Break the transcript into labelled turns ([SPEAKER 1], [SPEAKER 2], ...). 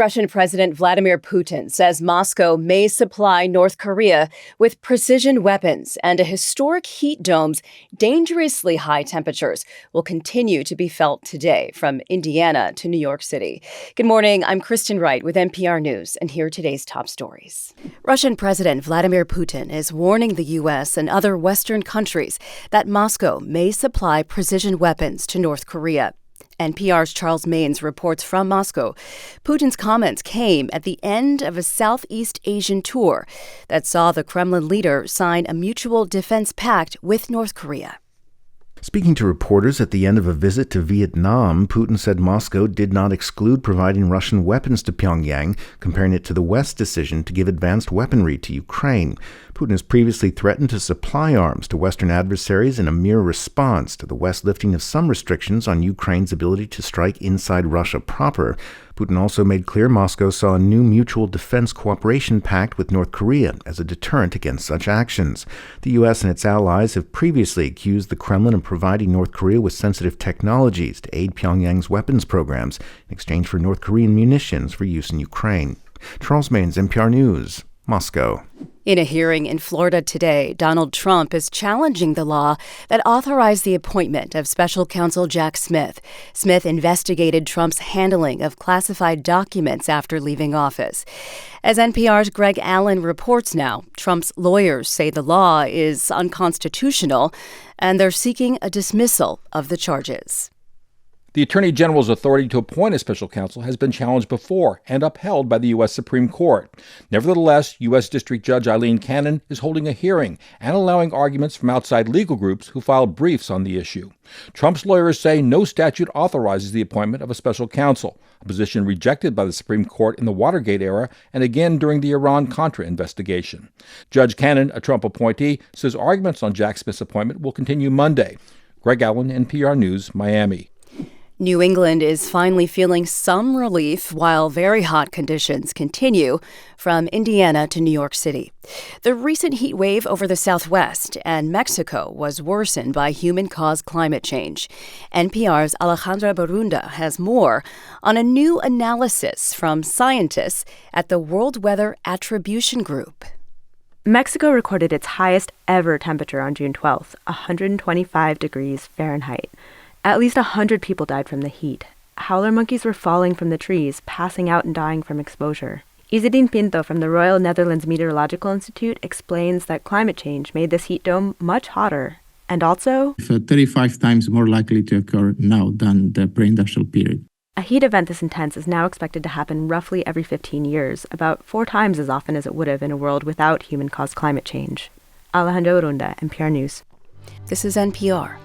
[SPEAKER 1] Russian President Vladimir Putin says Moscow may supply North Korea with precision weapons, and a historic heat dome's dangerously high temperatures will continue to be felt today from Indiana to New York City. Good morning, I'm Kristen Wright with NPR News, and here are today's top stories. Russian President Vladimir Putin is warning the U.S. and other Western countries that Moscow may supply precision weapons to North Korea. NPR's Charles Maynes reports from Moscow. Putin's comments came at the end of a Southeast Asian tour that saw the Kremlin leader sign a mutual defense pact with North Korea.
[SPEAKER 2] Speaking to reporters at the end of a visit to Vietnam, Putin said Moscow did not exclude providing Russian weapons to Pyongyang, comparing it to the West's decision to give advanced weaponry to Ukraine. Putin has previously threatened to supply arms to Western adversaries in a mere response to the West lifting of some restrictions on Ukraine's ability to strike inside Russia proper. Putin also made clear Moscow saw a new mutual defense cooperation pact with North Korea as a deterrent against such actions. The U.S. and its allies have previously accused the Kremlin of providing North Korea with sensitive technologies to aid Pyongyang's weapons programs in exchange for North Korean munitions for use in Ukraine. Charles Maynes, NPR News, Moscow.
[SPEAKER 1] In a hearing in Florida today, Donald Trump is challenging the law that authorized the appointment of special counsel Jack Smith. Smith investigated Trump's handling of classified documents after leaving office. As NPR's Greg Allen reports now, Trump's lawyers say the law is unconstitutional, and they're seeking a dismissal of the charges.
[SPEAKER 3] The Attorney General's authority to appoint a special counsel has been challenged before and upheld by the U.S. Supreme Court. Nevertheless, U.S. District Judge Eileen Cannon is holding a hearing and allowing arguments from outside legal groups who filed briefs on the issue. Trump's lawyers say no statute authorizes the appointment of a special counsel, a position rejected by the Supreme Court in the Watergate era and again during the Iran-Contra investigation. Judge Cannon, a Trump appointee, says arguments on Jack Smith's appointment will continue Monday. Greg Allen, NPR News, Miami.
[SPEAKER 1] New England is finally feeling some relief while very hot conditions continue from Indiana to New York City. The recent heat wave over the Southwest and Mexico was worsened by human-caused climate change. NPR's Alejandra Barunda has more on a new analysis from scientists at the World Weather Attribution Group.
[SPEAKER 4] Mexico recorded its highest ever temperature on June 12th, 125 degrees Fahrenheit. At least 100 people died from the heat. Howler monkeys were falling from the trees, passing out and dying from exposure. Isidine Pinto from the Royal Netherlands Meteorological Institute explains that climate change made this heat dome much hotter, and also
[SPEAKER 5] 35 times more likely to occur now than the pre-industrial period.
[SPEAKER 4] A heat event this intense is now expected to happen roughly every 15 years, about 4 times as often as it would have in a world without human-caused climate change. Alejandra Barunda, NPR News.
[SPEAKER 1] This is NPR.